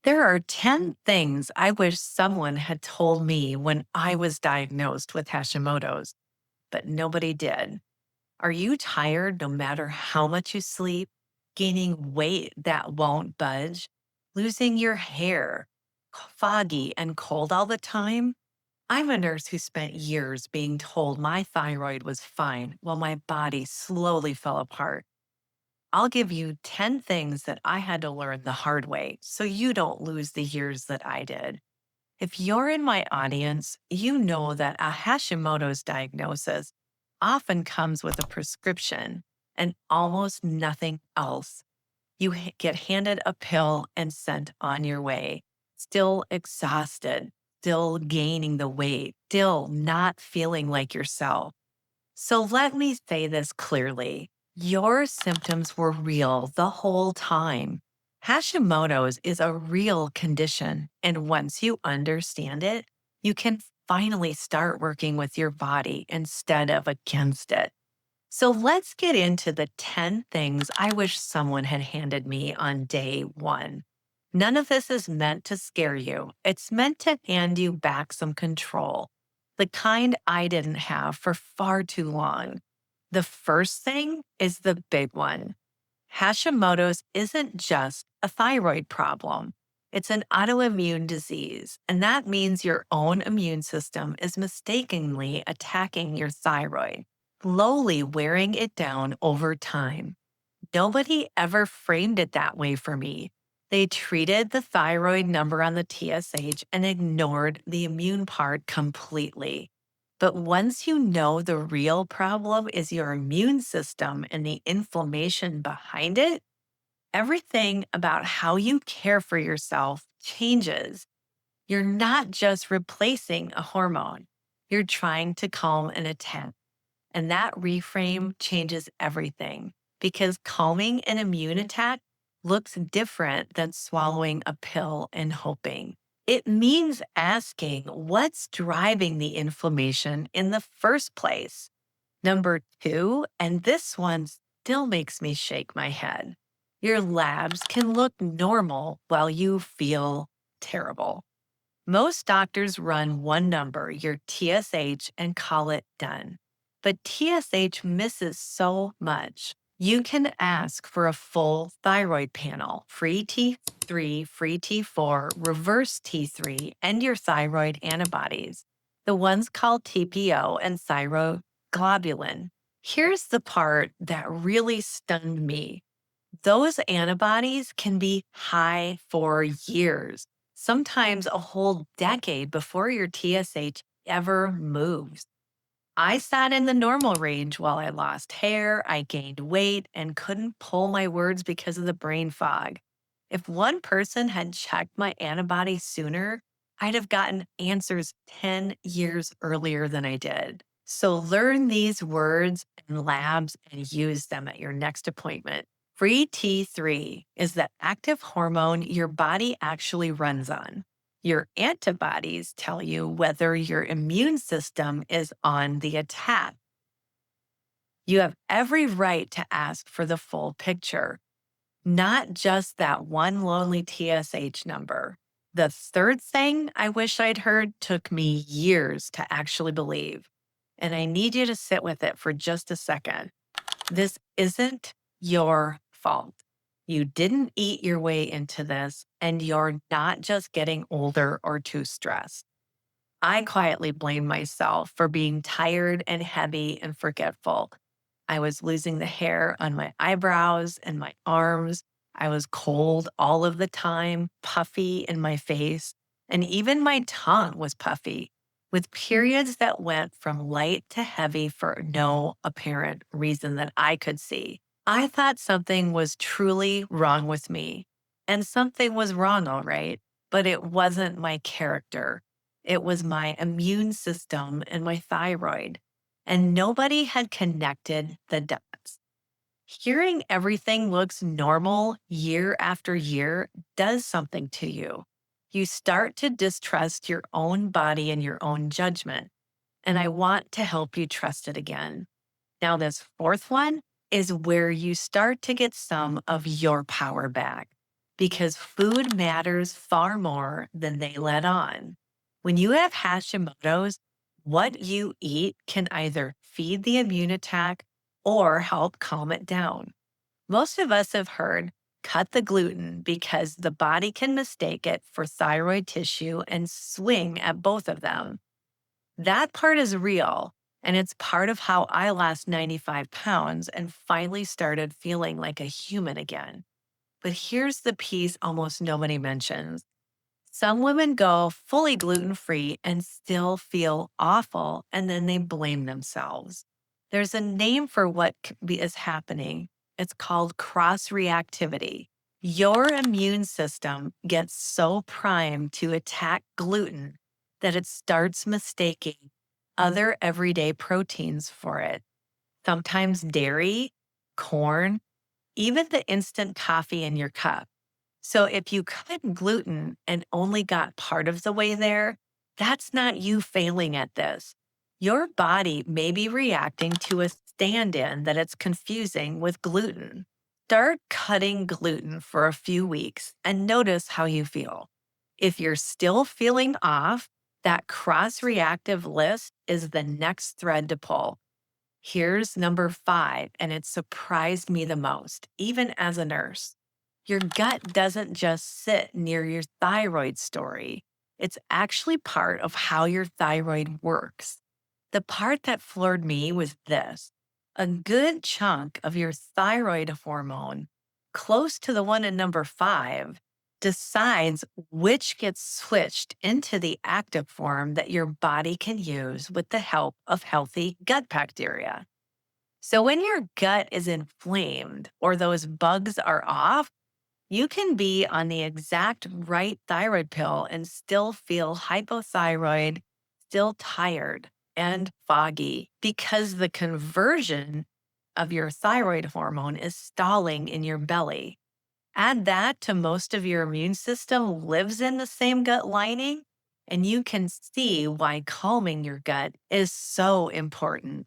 There are 10 things I wish someone had told me when I was diagnosed with Hashimoto's, but nobody did. Are you tired no matter how much you sleep? Gaining weight that won't budge? Losing your hair? Foggy and cold all the time? I'm a nurse who spent years being told my thyroid was fine while my body slowly fell apart. I'll give you 10 things that I had to learn the hard way so you don't lose the years that I did. If you're in my audience, you know that a Hashimoto's diagnosis often comes with a prescription and almost nothing else. You get handed a pill and sent on your way, still exhausted, still gaining the weight, still not feeling like yourself. So let me say this clearly. Your symptoms were real the whole time. Hashimoto's is a real condition. And once you understand it, you can finally start working with your body instead of against it. So let's get into the 10 things I wish someone had handed me on day one. None of this is meant to scare you. It's meant to hand you back some control, the kind I didn't have for far too long. The first thing is the big one. Hashimoto's isn't just a thyroid problem. It's an autoimmune disease, and that means your own immune system is mistakenly attacking your thyroid, slowly wearing it down over time. Nobody ever framed it that way for me. They treated the thyroid number on the TSH and ignored the immune part completely. But once you know the real problem is your immune system and the inflammation behind it, everything about how you care for yourself changes. You're not just replacing a hormone, you're trying to calm an attack. And that reframe changes everything because calming an immune attack looks different than swallowing a pill and hoping. It means asking what's driving the inflammation in the first place. Number two, and this one still makes me shake my head. Your labs can look normal while you feel terrible. Most doctors run one number, your TSH, and call it done. But TSH misses so much. You can ask for a full thyroid panel, free T3, free T4, reverse T3, and your thyroid antibodies, the ones called TPO and thyroglobulin. Here's the part that really stunned me. Those antibodies can be high for years, sometimes a whole decade before your TSH ever moves. I sat in the normal range while I lost hair, I gained weight, and couldn't pull my words because of the brain fog. If one person had checked my antibodies sooner, I'd have gotten answers 10 years earlier than I did. So learn these words and labs and use them at your next appointment. Free T3 is the active hormone your body actually runs on. Your antibodies tell you whether your immune system is on the attack. You have every right to ask for the full picture, not just that one lonely TSH number. The third thing I wish I'd heard took me years to actually believe. And I need you to sit with it for just a second. This isn't your fault. You didn't eat your way into this, and you're not just getting older or too stressed. I quietly blame myself for being tired and heavy and forgetful. I was losing the hair on my eyebrows and my arms. I was cold all of the time, puffy in my face, and even my tongue was puffy, with periods that went from light to heavy for no apparent reason that I could see. I thought something was truly wrong with me, and something was wrong, all right, but it wasn't my character. It was my immune system and my thyroid, and nobody had connected the dots. Hearing everything looks normal year after year does something to you. You start to distrust your own body and your own judgment, and I want to help you trust it again. Now, this fourth one is where you start to get some of your power back. because food matters far more than they let on. When you have Hashimoto's, what you eat can either feed the immune attack or help calm it down. Most of us have heard cut the gluten because the body can mistake it for thyroid tissue and swing at both of them. That part is real, and it's part of how I lost 95 pounds and finally started feeling like a human again. But here's the piece almost nobody mentions. Some women go fully gluten free and still feel awful, and then they blame themselves. There's a name for what is happening. It's called cross reactivity. Your immune system gets so primed to attack gluten that it starts mistaking other everyday proteins for it, sometimes dairy, corn, even the instant coffee in your cup. So if you cut gluten and only got part of the way there, that's not you failing at this. Your body may be reacting to a stand in that it's confusing with gluten. Start cutting gluten for a few weeks and notice how you feel. If you're still feeling off, that cross reactive list is the next thread to pull. Here's number 5, and it surprised me the most, even as a nurse. Your gut doesn't just sit near your thyroid story. It's actually part of how your thyroid works. The part that floored me was this: a good chunk of your thyroid hormone, close to the one in number 5, decides which gets switched into the active form that your body can use with the help of healthy gut bacteria. So when your gut is inflamed or those bugs are off, you can be on the exact right thyroid pill and still feel hypothyroid, still tired and foggy because the conversion of your thyroid hormone is stalling in your belly. Add that to most of your immune system lives in the same gut lining, and you can see why calming your gut is so important.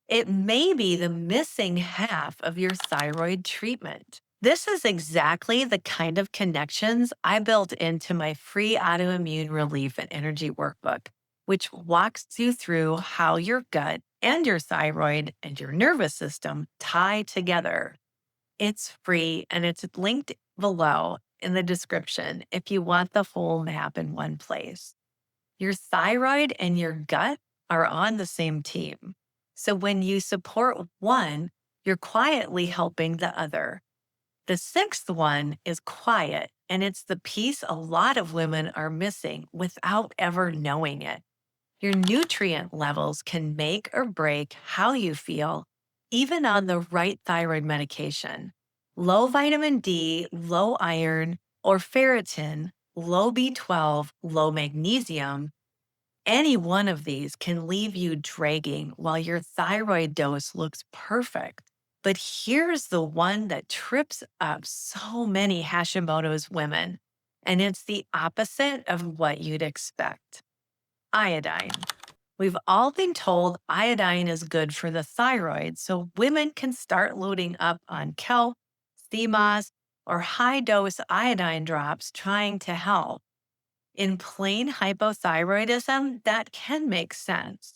It may be the missing half of your thyroid treatment. This is exactly the kind of connections I built into my free autoimmune relief and energy workbook, which walks you through how your gut and your thyroid and your nervous system tie together. It's free and it's linked below in the description if you want the whole map in one place. Your thyroid and your gut are on the same team. So when you support one, you're quietly helping the other. The sixth one is quiet, and it's the piece a lot of women are missing without ever knowing it. Your nutrient levels can make or break how you feel, even on the right thyroid medication. Low vitamin D, low iron, or ferritin, low B12, low magnesium, any one of these can leave you dragging while your thyroid dose looks perfect. But here's the one that trips up so many Hashimoto's women, and it's the opposite of what you'd expect: iodine. We've all been told iodine is good for the thyroid, so women can start loading up on kelp, sea moss, or high dose iodine drops trying to help. In plain hypothyroidism, that can make sense.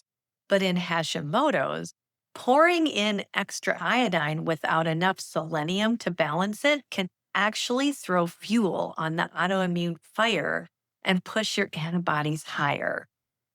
But in Hashimoto's, pouring in extra iodine without enough selenium to balance it can actually throw fuel on the autoimmune fire and push your antibodies higher.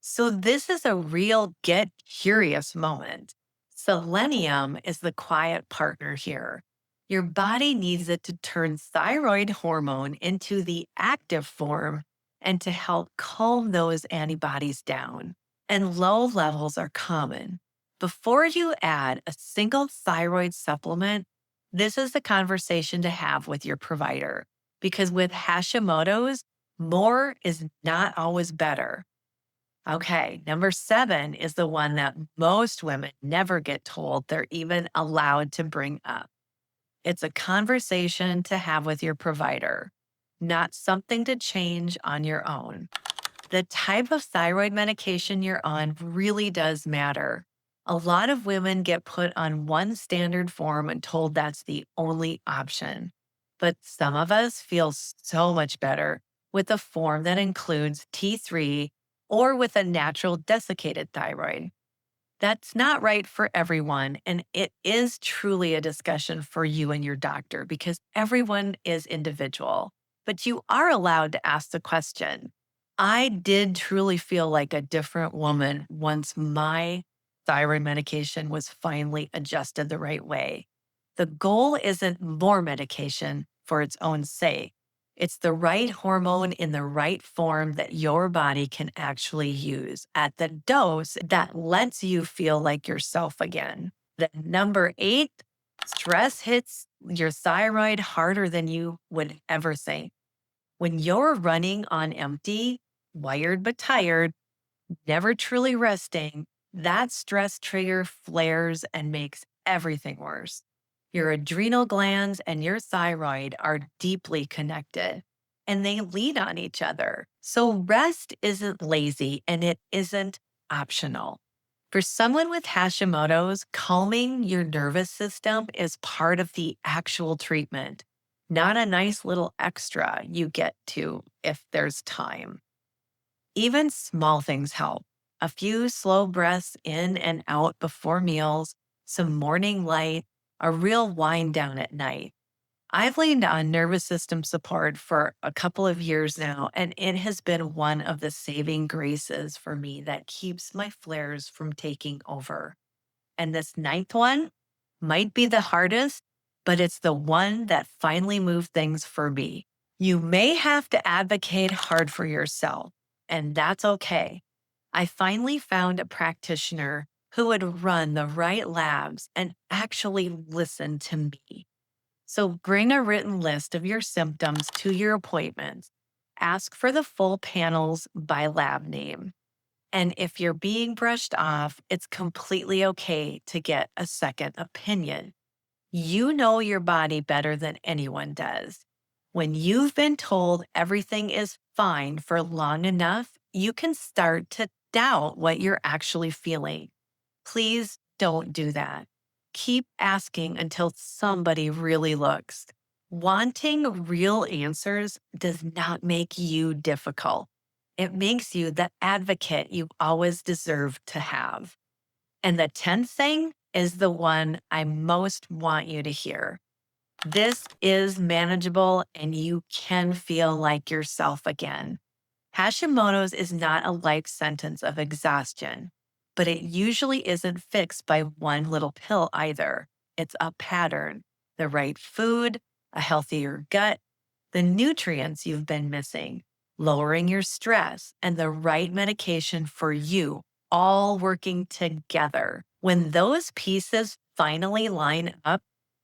So, this is a real get curious moment. Selenium is the quiet partner here. Your body needs it to turn thyroid hormone into the active form and to help calm those antibodies down. And low levels are common. Before you add a single thyroid supplement, this is the conversation to have with your provider, because with Hashimoto's, more is not always better. Okay, number 7 is the one that most women never get told they're even allowed to bring up. It's a conversation to have with your provider, not something to change on your own. The type of thyroid medication you're on really does matter. A lot of women get put on one standard form and told that's the only option. But some of us feel so much better with a form that includes T3 or with a natural desiccated thyroid. That's not right for everyone. And it is truly a discussion for you and your doctor because everyone is individual. But you are allowed to ask the question. I did truly feel like a different woman once my thyroid medication was finally adjusted the right way. The goal isn't more medication for its own sake. It's the right hormone in the right form that your body can actually use at the dose that lets you feel like yourself again. The number eight, stress hits your thyroid harder than you would ever think. When you're running on empty, wired but tired, never truly resting, that stress trigger flares and makes everything worse. Your adrenal glands and your thyroid are deeply connected and they lean on each other. So rest isn't lazy and it isn't optional. For someone with Hashimoto's, calming your nervous system is part of the actual treatment, not a nice little extra you get to if there's time. Even small things help. A few slow breaths in and out before meals, some morning light, a real wind down at night. I've leaned on nervous system support for a couple of years now, and it has been one of the saving graces for me that keeps my flares from taking over. And this ninth one might be the hardest, but it's the one that finally moved things for me. You may have to advocate hard for yourself, and that's okay. I finally found a practitioner who would run the right labs and actually listen to me. So bring a written list of your symptoms to your appointments. Ask for the full panels by lab name. And if you're being brushed off, it's completely okay to get a second opinion. You know your body better than anyone does. When you've been told everything is fine for long enough, you can start to doubt what you're actually feeling. Please don't do that. Keep asking until somebody really looks. Wanting real answers does not make you difficult. It makes you the advocate you always deserved to have. And the 10th thing is the one I most want you to hear. This is manageable and you can feel like yourself again. Hashimoto's is not a life sentence of exhaustion, but it usually isn't fixed by one little pill either. It's a pattern, the right food, a healthier gut, the nutrients you've been missing, lowering your stress, and the right medication for you, all working together. When those pieces finally line up,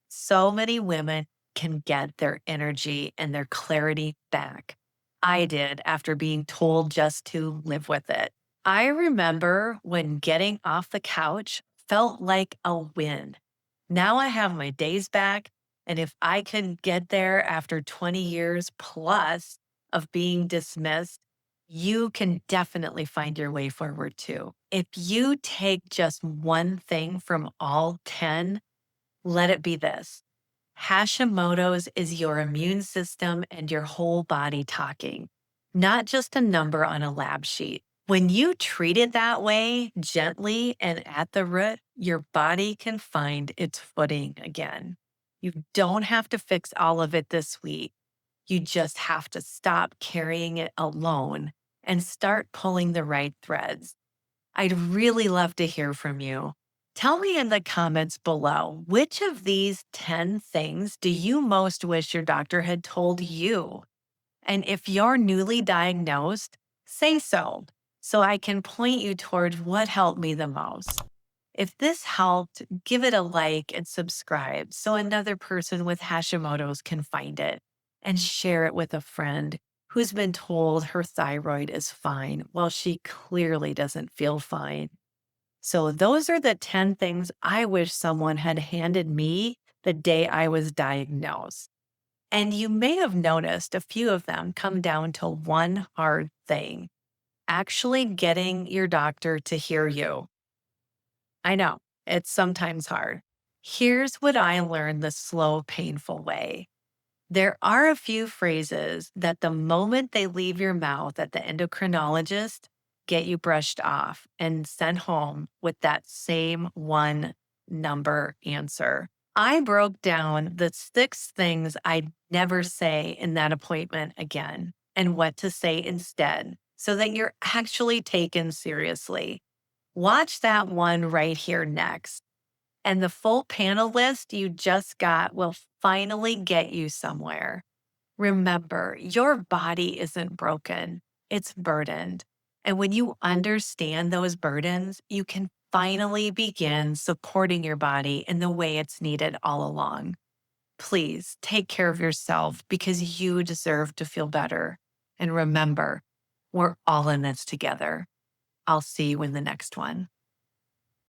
so many women can get their energy and their clarity back. I did after being told just to live with it. I remember when getting off the couch felt like a win. Now I have my days back. And if I can get there after 20 years plus of being dismissed, you can definitely find your way forward too. If you take just one thing from all 10, let it be this. Hashimoto's is your immune system and your whole body talking, not just a number on a lab sheet. When you treat it that way, gently and at the root, your body can find its footing again. You don't have to fix all of it this week. You just have to stop carrying it alone and start pulling the right threads. I'd really love to hear from you. Tell me in the comments below, which of these 10 things do you most wish your doctor had told you? And if you're newly diagnosed, say so I can point you towards what helped me the most. If this helped, give it a like and subscribe so another person with Hashimoto's can find it and share it with a friend who's been told her thyroid is fine while she clearly doesn't feel fine. So, those are the 10 things I wish someone had handed me the day I was diagnosed. And you may have noticed a few of them come down to one hard thing: actually getting your doctor to hear you. I know it's sometimes hard. Here's what I learned the slow, painful way. There are a few phrases that the moment they leave your mouth at the endocrinologist, get you brushed off and sent home with that same one number answer. I broke down the 6 things I'd never say in that appointment again and what to say instead so that you're actually taken seriously. Watch that one right here next. And the full panel list you just got will finally get you somewhere. Remember, your body isn't broken, it's burdened. And when you understand those burdens, you can finally begin supporting your body in the way it's needed all along. Please take care of yourself because you deserve to feel better. And remember, we're all in this together. I'll see you in the next one.